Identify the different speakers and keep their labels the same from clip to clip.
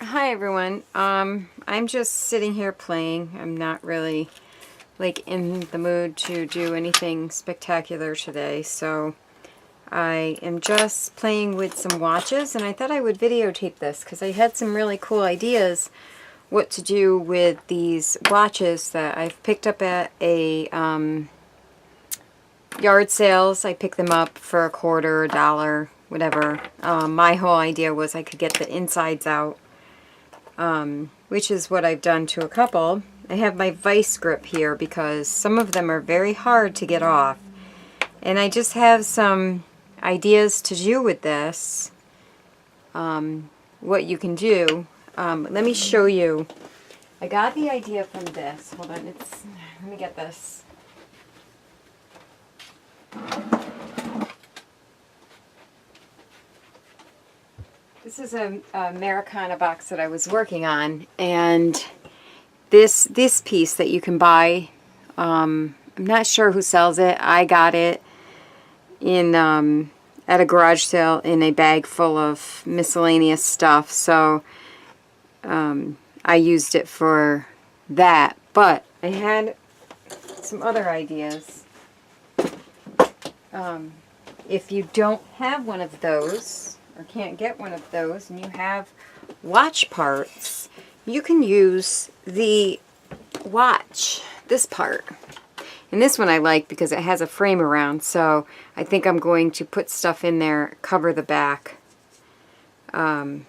Speaker 1: Hi everyone. I'm just sitting here playing. I'm not really like in the mood to do anything spectacular today, so I am just playing with some watches, and I thought I would videotape this because I had some really cool ideas what to do with these watches that I've picked up at a yard sales. I picked them up for $0.25, $1, whatever. My whole idea was I could get the insides out, which is what I've done to a couple. I have my vice grip here because some of them are very hard to get off. And I just have some ideas to do with this, what you can do. Let me show you. I got the idea from this. Hold on, let me get this. This is a Americana box that I was working on, and this piece that you can buy, I'm not sure who sells it. I got it in at a garage sale in a bag full of miscellaneous stuff, so I used it for that. But I had some other ideas. If you don't have one of those, or can't get one of those, and you have watch parts, you can use the watch, this part. And this one I like because it has a frame around, so I think I'm going to put stuff in there, cover the back. But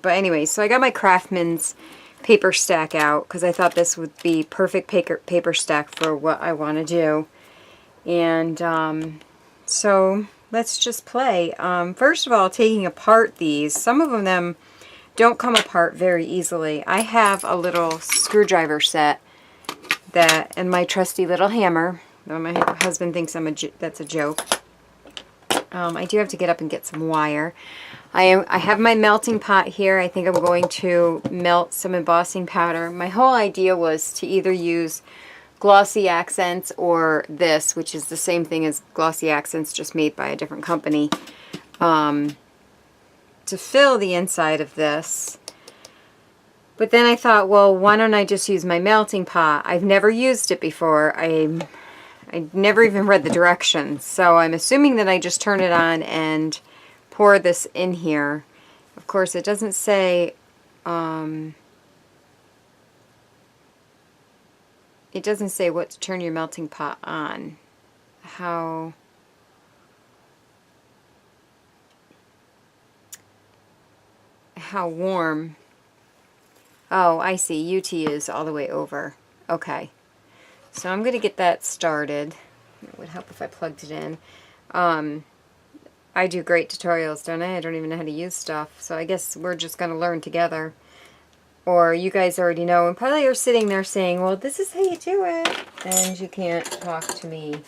Speaker 1: anyway, so I got my Craftsman's paper stack out because I thought this would be perfect paper stack for what I want to do. And so let's just play. First of all, taking apart these. Some of them don't come apart very easily. I have a little screwdriver set that, and my trusty little hammer. My husband thinks that's a joke. I do have to get up and get some wire. I have my melting pot here. I think I'm going to melt some embossing powder. My whole idea was to either use glossy accents or this, which is the same thing as glossy accents, just made by a different company, to fill the inside of this. But then I thought, well, why don't I just use my melting pot? I've never used it before. I never even read the directions, so I'm assuming that I just turn it on and pour this in here. Of course, it doesn't say what to turn your melting pot on. How warm. Oh, I see. Utee is all the way over. Okay. So I'm going to get that started. It would help if I plugged it in. I do great tutorials, don't I? I don't even know how to use stuff. So I guess we're just going to learn together. Or you guys already know and probably are sitting there saying, well, this is how you do it. And you can't talk to me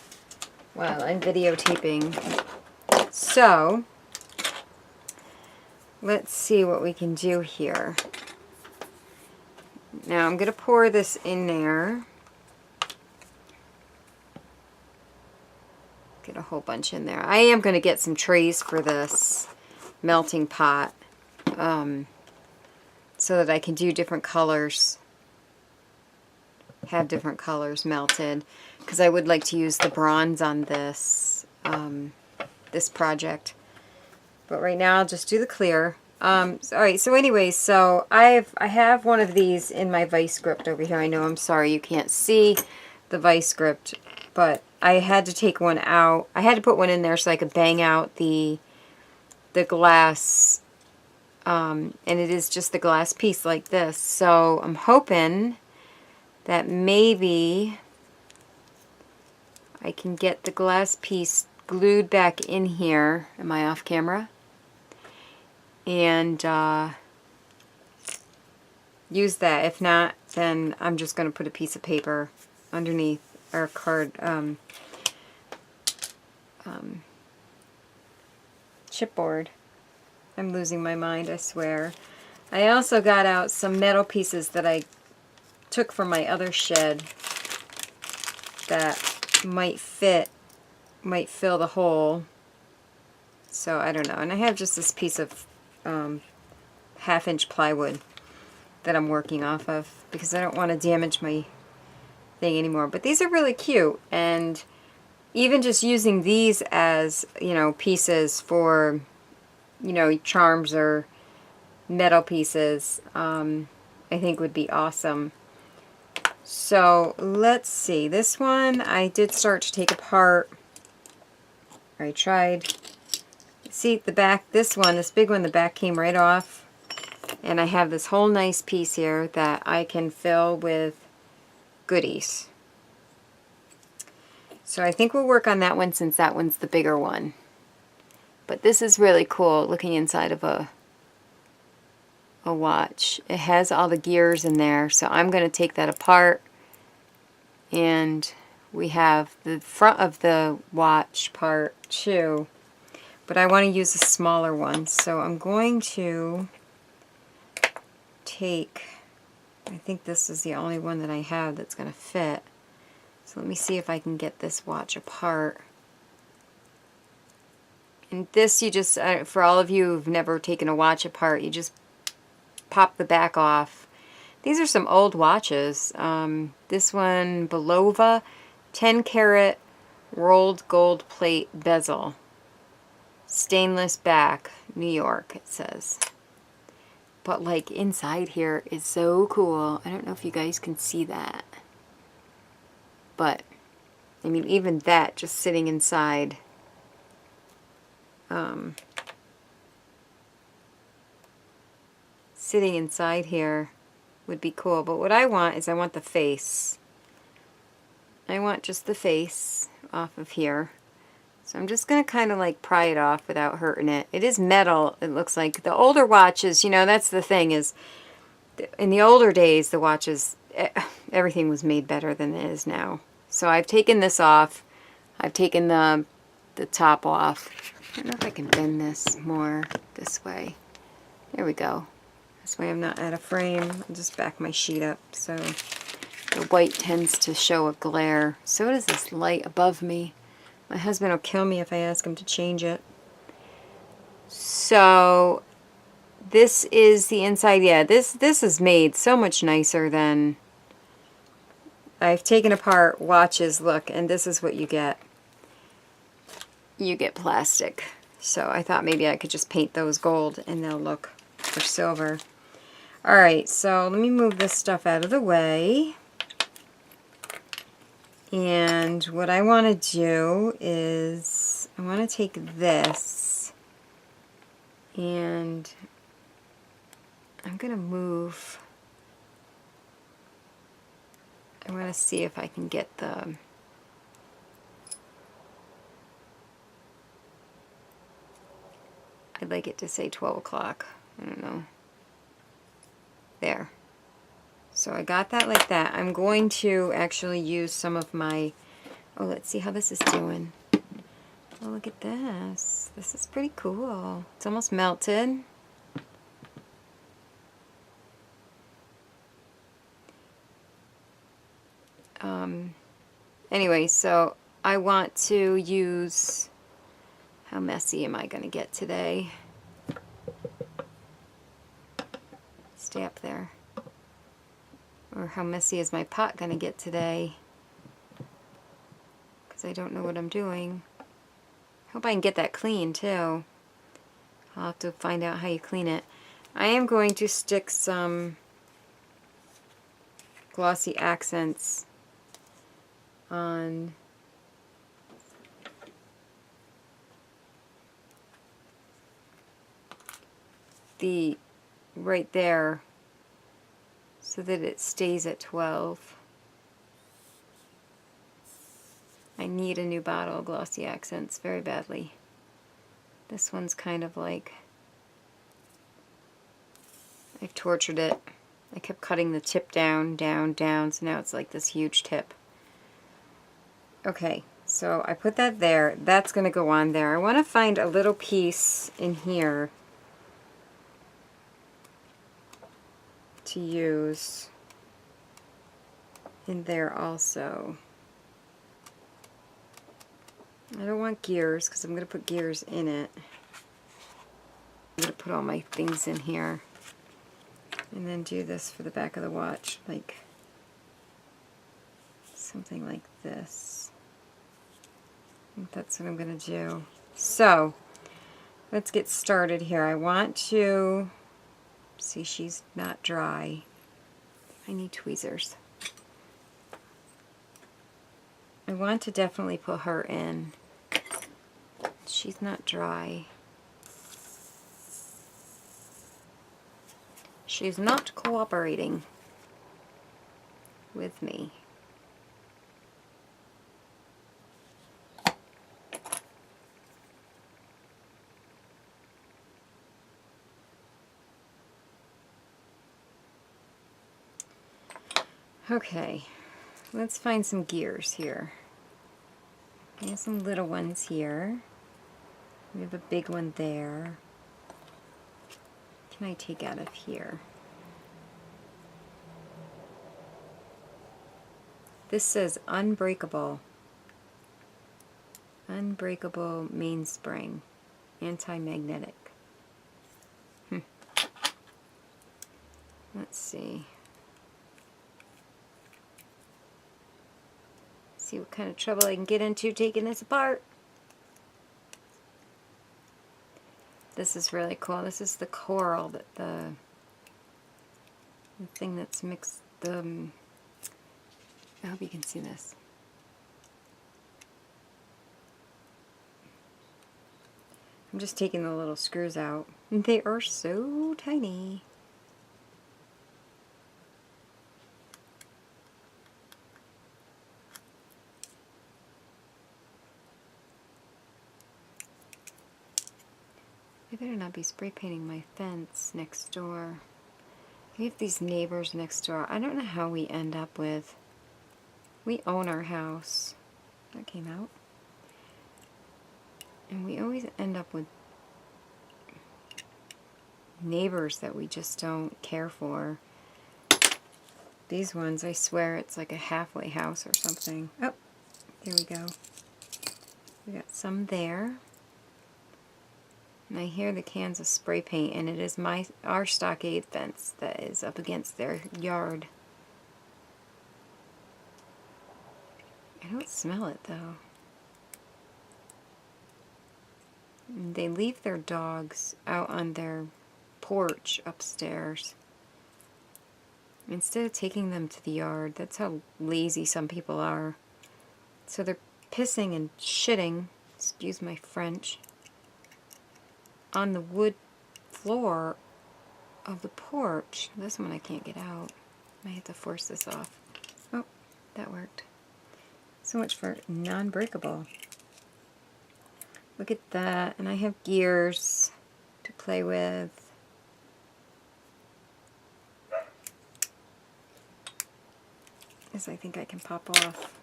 Speaker 1: while I'm videotaping. So let's see what we can do here. Now I'm going to pour this in there. Get a whole bunch in there. I am going to get some trays for this melting pot so that I can do different colors, have different colors melted, because I would like to use the bronze on this this project. But right now I'll just do the clear. Alright, so anyway, so I have one of these in my vice grip over here. I know, I'm sorry you can't see the vice grip, but I had to take one out. I had to put one in there so I could bang out the glass, and it is just the glass piece like this. So I'm hoping that maybe I can get the glass piece glued back in here. Am I off camera? And use that. If not, then I'm just going to put a piece of paper underneath, or card, chipboard. I'm losing my mind, I swear. I also got out some metal pieces that I took from my other shed that might fill the hole. So I don't know. And I have just this piece of 1/2-inch plywood that I'm working off of because I don't want to damage my thing anymore. But these are really cute, and even just using these as, you know, pieces for, you know, charms or metal pieces, I think would be awesome. So let's see, this one I did start to take apart. I tried, see the back, this one, this big one, the back came right off. And I have this whole nice piece here that I can fill with goodies. So I think we'll work on that one since that one's the bigger one. But this is really cool, looking inside of a watch. It has all the gears in there, so I'm going to take that apart. And we have the front of the watch part too. But I want to use a smaller one, so I'm going to take, I think this is the only one that I have that's going to fit. So let me see if I can get this watch apart. And this, you just, for all of you who've never taken a watch apart, you just pop the back off. These are some old watches. This one, Belova, 10 karat rolled gold plate bezel. Stainless back, New York, it says. But like inside here is so cool. I don't know if you guys can see that. But, I mean, even that just sitting inside. Sitting inside here would be cool. But what I want is I want the face. I want just the face off of here. So I'm just going to kind of like pry it off without hurting it. It is metal, it looks like. The older watches, you know, that's the thing is, in the older days, the watches, everything was made better than it is now. So I've taken this off. I've taken the top off. I don't know if I can bend this more this way. There we go. This way I'm not out of frame. I'll just back my sheet up so the white tends to show a glare. So does this light above me. My husband will kill me if I ask him to change it. So this is the inside. Yeah, this is made so much nicer than, I've taken apart watches, look, and this is what you get. You get plastic. So I thought maybe I could just paint those gold and they'll look for silver. Alright, so let me move this stuff out of the way. And what I want to do is, I want to take this and I'm going to move, I want to see if I can get the, I'd like it to say 12 o'clock, I don't know, there. So I got that like that. I'm going to actually use some of my, oh, let's see how this is doing. Oh, look at this. This is pretty cool. It's almost melted. Anyway, so I want to use, how messy am I going to get today? Stay up there. Or how messy is my pot going to get today? Because I don't know what I'm doing. Hope I can get that clean too. I'll have to find out how you clean it. I am going to stick some glossy accents on the right there so that it stays at 12. I need a new bottle of glossy accents very badly. This one's kind of like, I've tortured it. I kept cutting the tip down, down, down, so now it's like this huge tip. Okay, so I put that there. That's going to go on there. I want to find a little piece in here to use in there also. I don't want gears because I'm going to put gears in it. I'm going to put all my things in here. And then do this for the back of the watch, like something like this. I think that's what I'm going to do. So, let's get started here. I want to, see, she's not dry. I need tweezers. I want to definitely put her in. She's not dry. She's not cooperating with me. Okay, let's find some gears here. We have some little ones here. We have a big one there. What can I take out of here? This says unbreakable. Unbreakable mainspring. Anti-magnetic. Let's see. See what kind of trouble I can get into taking this apart. This is really cool. This is the coral that the thing that's mixed. I hope you can see this. I'm just taking the little screws out. They are so tiny. I better not be spray painting my fence next door. We have these neighbors next door. I don't know how we end up with... We own our house. That came out. And we always end up with neighbors that we just don't care for. These ones, I swear it's like a halfway house or something. Oh, here we go. We got some there. And I hear the cans of spray paint, and it is our stockade fence that is up against their yard. I don't smell it though. And they leave their dogs out on their porch upstairs instead of taking them to the yard. That's how lazy some people are. So they're pissing and shitting, excuse my French, on the wood floor of the porch. This one I can't get out. I have to force this off. Oh, that worked. So much for non-breakable. Look at that. And I have gears to play with. This I think I can pop off.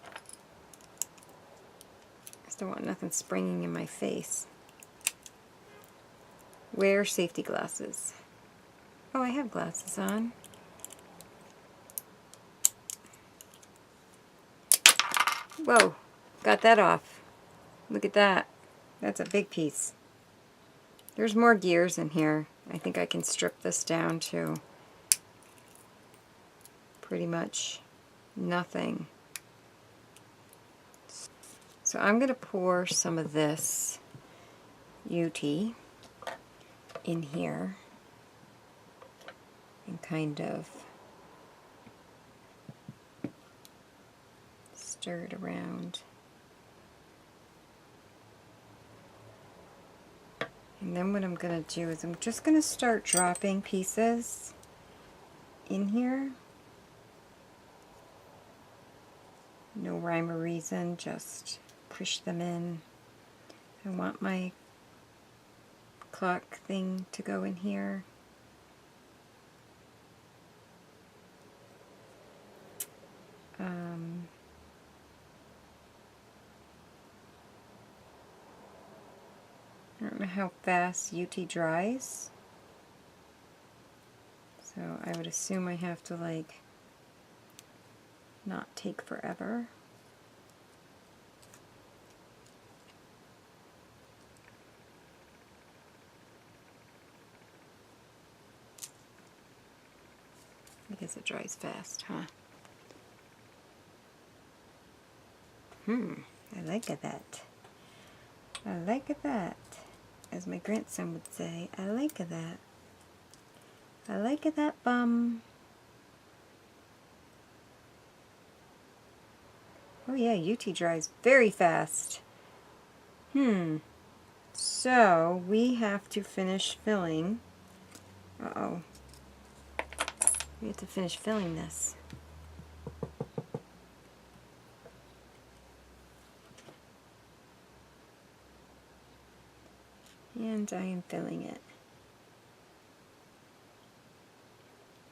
Speaker 1: I just don't want nothing springing in my face. Wear safety glasses. Oh, I have glasses on. Whoa, got that off. Look at that. That's a big piece. There's more gears in here. I think I can strip this down to pretty much nothing. So I'm going to pour some of this Utee in here and kind of stir it around. And then what I'm going to do is I'm just going to start dropping pieces in here. No rhyme or reason, just push them in. I want my clock thing to go in here. I don't know how fast Utee dries, so I would assume I have to like not take forever. I guess it dries fast, huh? I like that. I like that. As my grandson would say, I like that. I like that bum. Oh yeah, Utee dries very fast. So we have to finish filling. Uh-oh. We have to finish filling this. And I am filling it.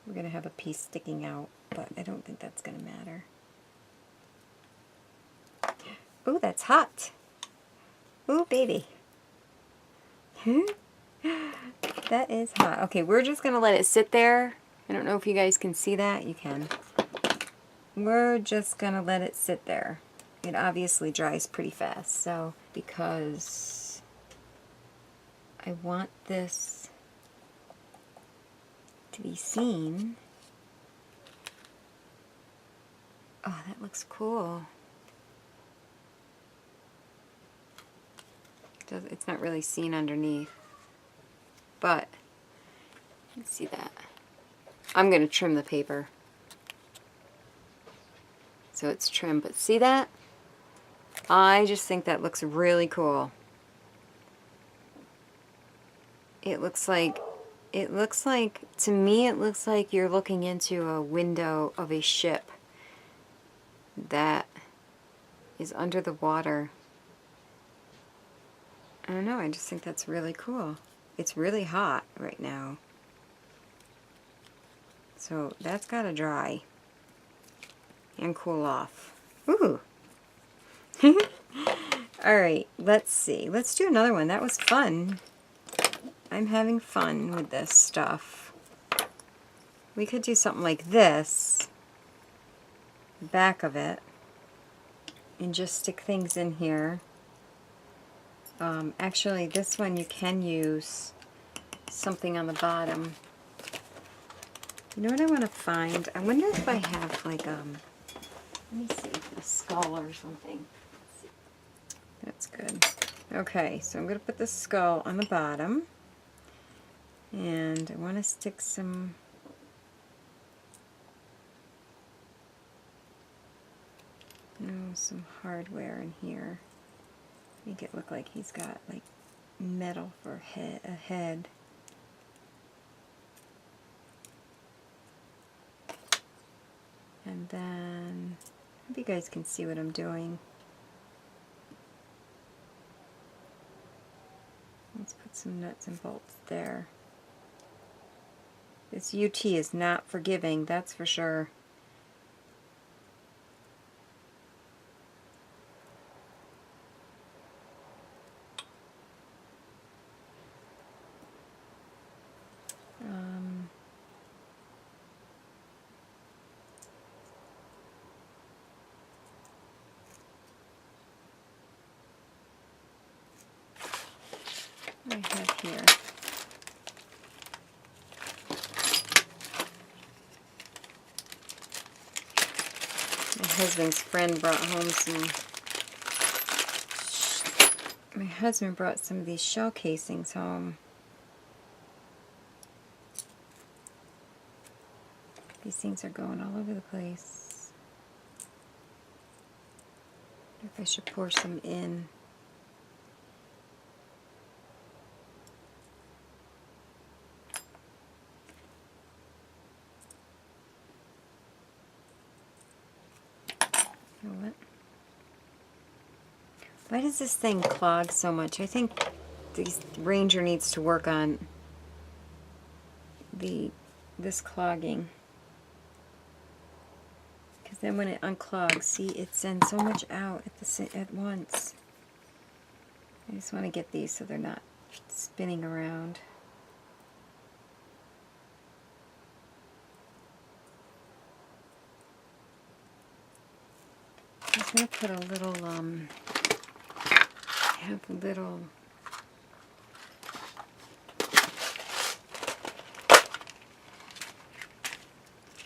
Speaker 1: We're going to have a piece sticking out, but I don't think that's going to matter. Ooh, that's hot. Ooh, baby. That is hot. Okay, we're just going to let it sit there. I don't know if you guys can see that. You can. We're just going to let it sit there. It obviously dries pretty fast, so because I want this to be seen. Oh, that looks cool. It's not really seen underneath, but you can see that. I'm going to trim the paper so it's trimmed, but see that? I just think that looks really cool. It looks like, to me it looks like you're looking into a window of a ship that is under the water. I don't know, I just think that's really cool. It's really hot right now. So that's got to dry and cool off. Ooh! Alright, let's see. Let's do another one. That was fun. I'm having fun with this stuff. We could do something like this, back of it, and just stick things in here. Actually, this one you can use something on the bottom. You know what I want to find? I wonder if I have like, let me see, a skull or something. That's good. Okay, so I'm going to put the skull on the bottom. And I want to stick some some hardware in here. Make it look like he's got like metal for a head. And then, I hope you guys can see what I'm doing. Let's put some nuts and bolts there. This Utee is not forgiving, that's for sure. I have here. My husband's friend brought home some. My husband brought some of these shell casings home. These things are going all over the place. I wonder if I should pour some in. You know what? Why does this thing clog so much? I think this Ranger needs to work on this clogging. Because then when it unclogs, see, it sends so much out at once. I just want to get these so they're not spinning around. I'm just going to put a little, I have a little,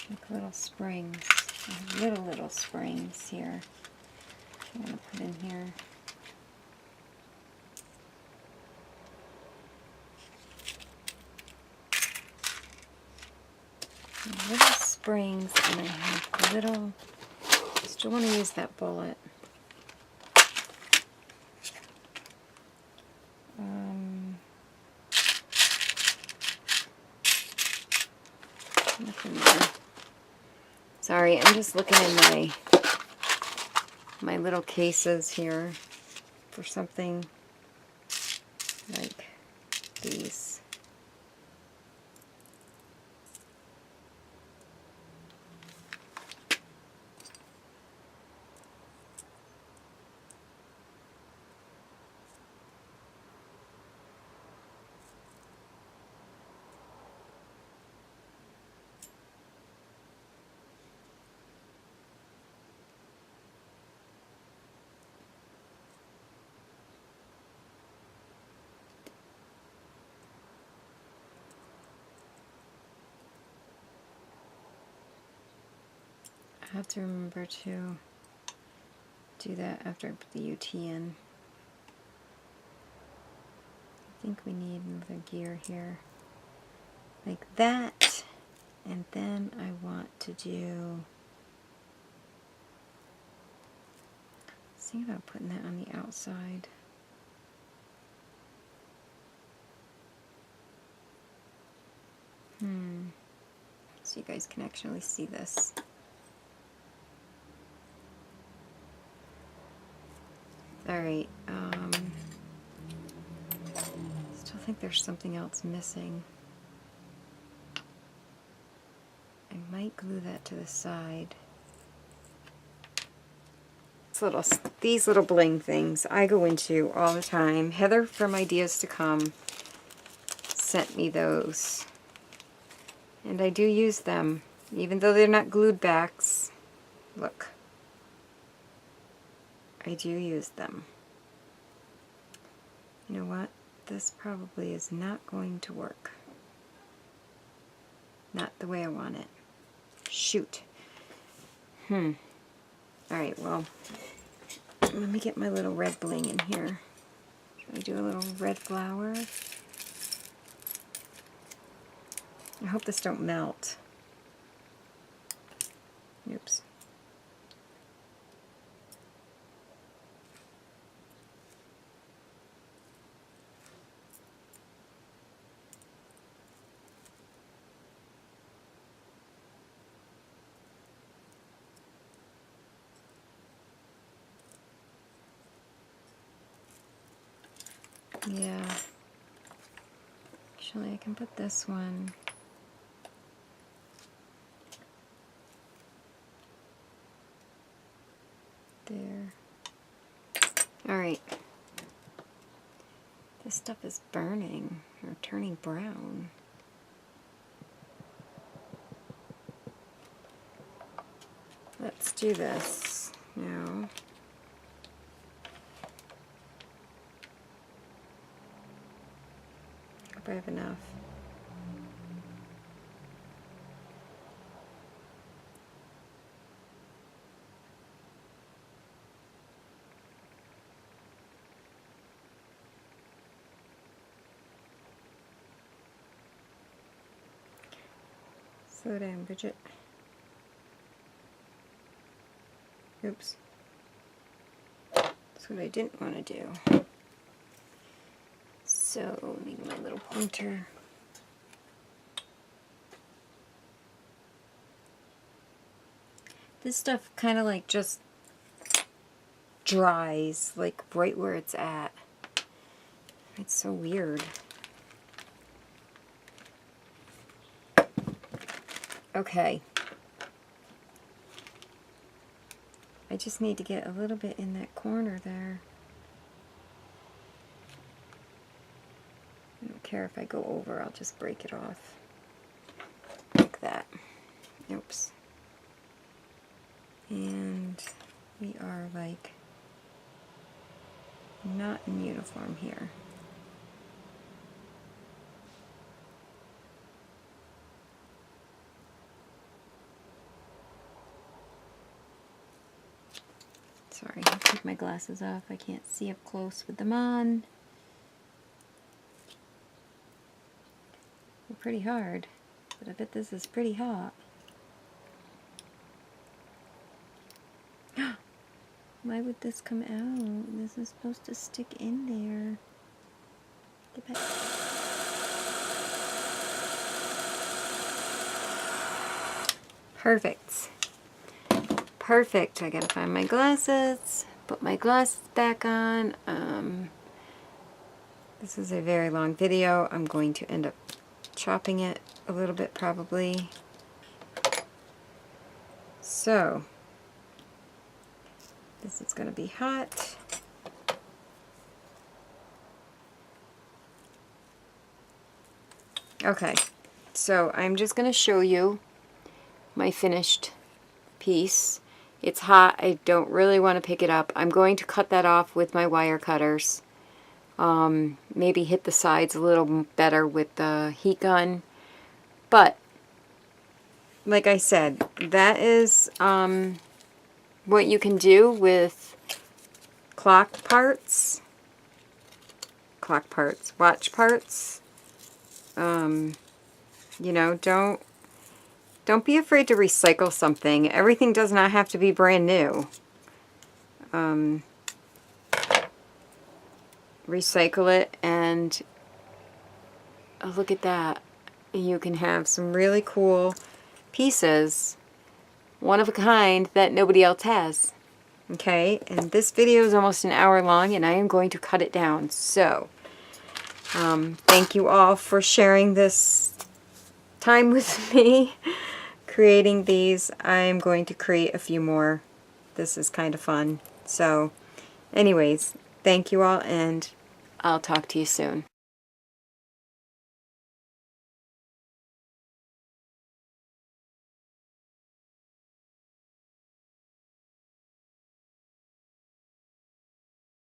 Speaker 1: Like little springs. Little springs here. I'm going to put in here. Little springs, and I have little, still want to use that bullet. Nothing there. Sorry, I'm just looking in my little cases here for something like these. I have to remember to do that after I put the Utee in. I think we need another gear here. Like that. And then I want to do... think about putting that on the outside. So you guys can actually see this. Alright, still think there's something else missing. I might glue that to the side. These little bling things I go into all the time. Heather from Ideas to Come sent me those. And I do use them, even though they're not glued backs. Look. I do use them. You know what? This probably is not going to work. Not the way I want it. Shoot. Alright, well, let me get my little red bling in here. Should I do a little red flower? I hope this don't melt. Oops. Yeah. Actually, I can put this one. There. Alright. This stuff is burning or turning brown. Let's do this now. Hope I have enough. Slow down, Bridget. Oops. That's what I didn't want to do. So, need my little pointer. This stuff kind of like just dries, like right where it's at. It's so weird. Okay. I just need to get a little bit in that corner there. I don't care if I go over, I'll just break it off. Like that. Oops. And we are like not in uniform here. Sorry, I'll take my glasses off. I can't see up close with them on. They're pretty hard, but I bet this is pretty hot. Why would this come out? This is supposed to stick in there. Get back. Perfect. Perfect. I gotta find my glasses. Put my glasses back on. This is a very long video. I'm going to end up chopping it a little bit probably. So, this is going to be hot. Okay, so I'm just going to show you my finished piece. It's hot. I don't really want to pick it up. I'm going to cut that off with my wire cutters. Maybe hit the sides a little better with the heat gun. But, like I said, that is what you can do with watch parts. You know, don't be afraid to recycle something. Everything does not have to be brand new. Recycle it, and oh, look at that. You can have some really cool pieces, one of a kind, that nobody else has. Okay, and this video is almost an hour long, and I am going to cut it down. So, thank you all for sharing this time with me, creating these. I'm going to create a few more. This is kind of fun. So, anyways, thank you all, and I'll talk to you soon.